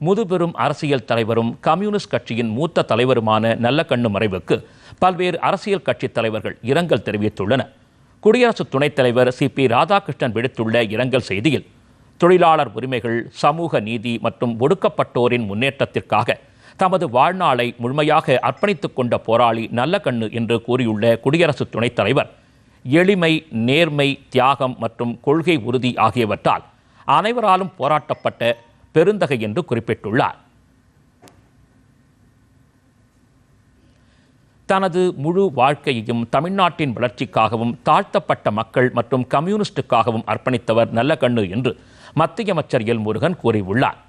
முதுபெரும் அரசியல் தலைவரும் கம்யூனிஸ்ட் கட்சியின் மூத்த தலைவருமான நல்லக்கண்ணு மறைவுக்கு பல்வேறு அரசியல் கட்சித் தலைவர்கள் இரங்கல் தெரிவித்துள்ளனர். குடியரசு துணைத் தலைவர் CP ராதாகிருஷ்ணன் விடுத்துள்ள இரங்கல் செய்தியில், தொழிலாளர் உரிமைகள், சமூக நீதி மற்றும் ஒடுக்கப்பட்டோரின் முன்னேற்றத்திற்காக தமது வாழ்நாளை முழுமையாக அர்ப்பணித்துக் கொண்ட போராளி நல்லக்கண்ணு என்று கூறியுள்ள குடியரசு துணைத் தலைவர், எளிமை, நேர்மை, தியாகம் மற்றும் கொள்கை உறுதி ஆகியவற்றால் அனைவராலும் போராட்டப்பட்ட பெருந்தகை என்று குறிப்பிட்டுள்ளார். தனது முழு வாழ்க்கையையும் தமிழ்நாட்டின் வளர்ச்சிக்காகவும் தாழ்த்தப்பட்ட மக்கள் மற்றும் கம்யூனிஸ்டுக்காகவும் அர்ப்பணித்தவர் நல்லக்கண்ணு என்று மத்திய அமைச்சர் எல் முருகன் கூறியுள்ளார்.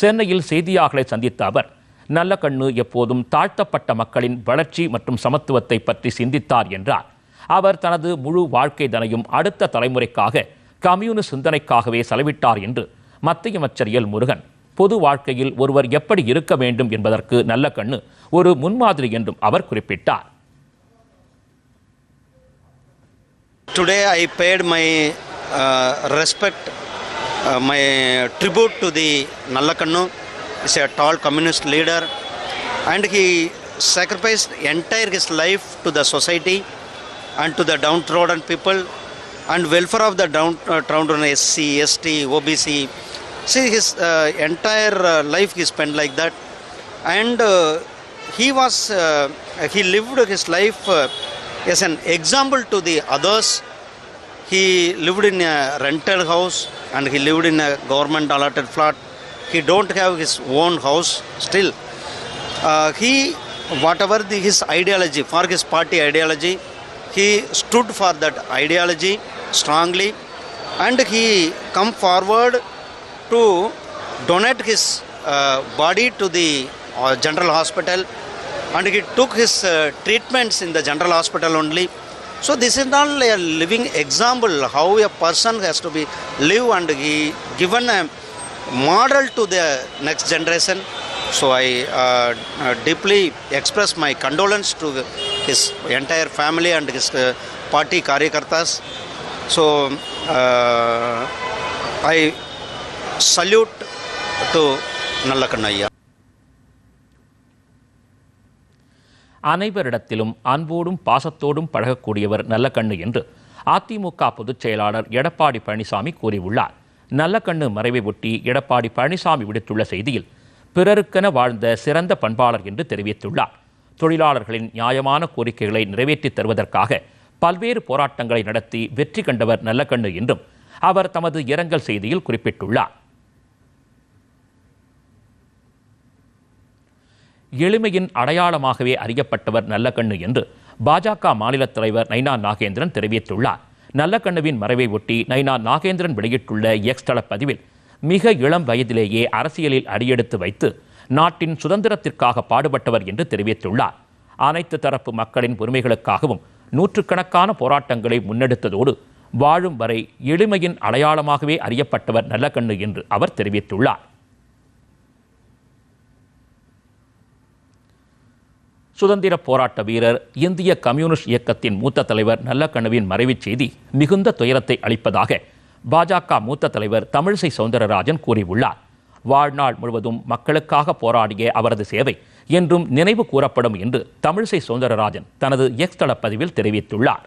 சென்னையில் செய்தியாளர்களை சந்தித்த அவர், நல்லக்கண்ணு எப்போதும் தாழ்த்தப்பட்ட மக்களின் வளர்ச்சி மற்றும் சமத்துவத்தை பற்றி சிந்தித்தார் என்றார். அவர் தனது முழு வாழ்க்கை தனையும் அடுத்த தலைமுறைக்காக கம்யூனிஸ்ட் சிந்தனைக்காகவே செலவிட்டார் என்று மத்திய அமைச்சர் எல் முருகன், பொது வாழ்க்கையில் ஒருவர் எப்படி இருக்க வேண்டும் என்பதற்கு நல்லக்கண்ணு ஒரு முன்மாதிரி என்றும் அவர் குறிப்பிட்டார். Today I paid my respect, my tribute to the Nallakannu. He's a tall communist leader and he sacrificed entire his life to the society and to the downtrodden people and welfare of the downtrodden SC, ST, OBC. See, his entire life he spent like that, and he lived his life as an example to the others. He lived in a rental house and he lived in a government allotted flat. He don't have his own house still. Whatever his ideology, for his party ideology, he stood for that ideology strongly, and he come forward to donate his body to the general hospital, and he took his treatments in the general hospital only. So this is not a living example how a person has to be live, and he given a model to the next generation. So I deeply express my condolence to his entire family and his party karyakartas. So I salute to Nallakannaiya. அனைவரிடத்திலும் அன்போடும் பாசத்தோடும் பழகக்கூடியவர் நல்லக்கண்ணு என்று அதிமுக பொதுச் செயலாளர் எடப்பாடி பழனிசாமி கூறியுள்ளார். நல்லக்கண்ணு மறைவை ஒட்டி எடப்பாடி பழனிசாமி விடுத்துள்ள செய்தியில், பிறருக்கென வாழ்ந்த சிறந்த பண்பாளர் என்று தெரிவித்துள்ளார். தொழிலாளர்களின் நியாயமான கோரிக்கைகளை நிறைவேற்றித் தருவதற்காக பல்வேறு போராட்டங்களை நடத்தி வெற்றி கண்டவர் நல்லக்கண்ணு என்றும் அவர் தமது இரங்கல் செய்தியில் குறிப்பிட்டுள்ளார். எளிமையின் அடையாளமாகவே அறியப்பட்டவர் நல்லக்கண்ணு என்று பாஜக மாநில தலைவர் நைனா நாகேந்திரன் தெரிவித்துள்ளார். நல்லக்கண்ணுவின் மறைவை ஒட்டி நைனா நாகேந்திரன் வெளியிட்டுள்ள எக்ஸ் தள பதிவில், மிக இளம் வயதிலேயே அரசியலில் அடியெடுத்து வைத்து நாட்டின் சுதந்திரத்திற்காக பாடுபட்டவர் என்று தெரிவித்துள்ளார். அனைத்து தரப்பு மக்களின் உரிமைகளுக்காகவும் நூற்றுக்கணக்கான போராட்டங்களை முன்னெடுத்ததோடு வாழும் வரை எளிமையின் அடையாளமாகவே அறியப்பட்டவர் நல்லக்கண்ணு என்று அவர் தெரிவித்துள்ளார். சுதந்திர போராட்ட வீரர், இந்திய கம்யூனிஸ்ட் இயக்கத்தின் மூத்த தலைவர் நல்லக்கண்ணுவின் மறைவுச் செய்தி மிகுந்த துயரத்தை அளிப்பதாக பாஜக மூத்த தலைவர் தமிழிசை சவுந்தரராஜன் கூறியுள்ளார். வாழ்நாள் முழுவதும் மக்களுக்காக போராடிய அவரது சேவை என்றும் நினைவு கூறப்படும் என்று தமிழிசை சவுந்தரராஜன் தனது எக்ஸ் தள பதிவில் தெரிவித்துள்ளார்.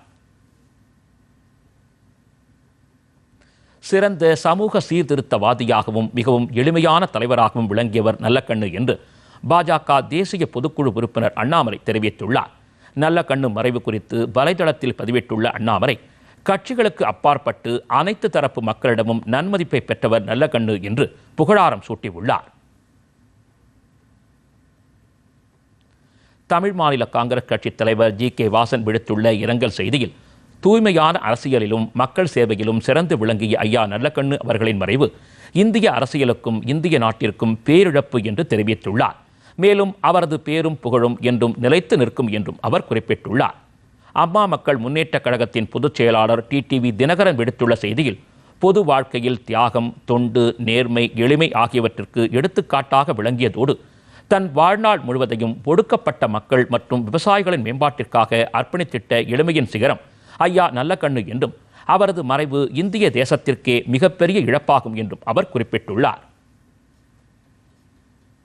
சிறந்த சமூக சீர்திருத்தவாதியாகவும் மிகவும் எளிமையான தலைவராகவும் விளங்கியவர் நல்லக்கண்ணு என்று பாஜக தேசிய பொதுக்குழு உறுப்பினர் அண்ணாமலை தெரிவித்துள்ளார். நல்லக்கண்ணு மறைவு குறித்து வலைதளத்தில் பதிவிட்டுள்ள அண்ணாமலை, கட்சிகளுக்கு அப்பாற்பட்டு அனைத்து தரப்பு மக்களிடமும் நன்மதிப்பை பெற்றவர் நல்லக்கண்ணு என்று புகழாரம் சூட்டியுள்ளார். தமிழ் மாநில காங்கிரஸ் கட்சித் தலைவர் GK வாசன் விடுத்துள்ள இரங்கல் செய்தியில், தூய்மையான அரசியலிலும் மக்கள் சேவையிலும் சிறந்து விளங்கிய ஐயா நல்லக்கண்ணு அவர்களின் மறைவு இந்திய அரசியலுக்கும் இந்திய நாட்டிற்கும் பேரிழப்பு என்று தெரிவித்துள்ளார். மேலும் அவரது பேரும் புகழும் என்றும் நிலைத்து நிற்கும் என்றும் அவர் குறிப்பிட்டுள்ளார். அம்மா மக்கள் முன்னேற்றக் கழகத்தின் பொதுச் செயலாளர் TTV தினகரன் விடுத்துள்ள செய்தியில், பொது வாழ்க்கையில் தியாகம், தொண்டு, நேர்மை, எளிமை ஆகியவற்றிற்கு எடுத்துக்காட்டாக விளங்கியதோடு தன் வாழ்நாள் முழுவதையும் ஒடுக்கப்பட்ட மக்கள் மற்றும் விவசாயிகளின் மேம்பாட்டிற்காக அர்ப்பணித்திட்ட எளிமையின் சிகரம் ஐயா நல்லக்கண்ணு என்றும் அவரது மறைவு இந்திய தேசத்திற்கே மிகப்பெரிய இழப்பாகும் என்றும் அவர் குறிப்பிட்டுள்ளார்.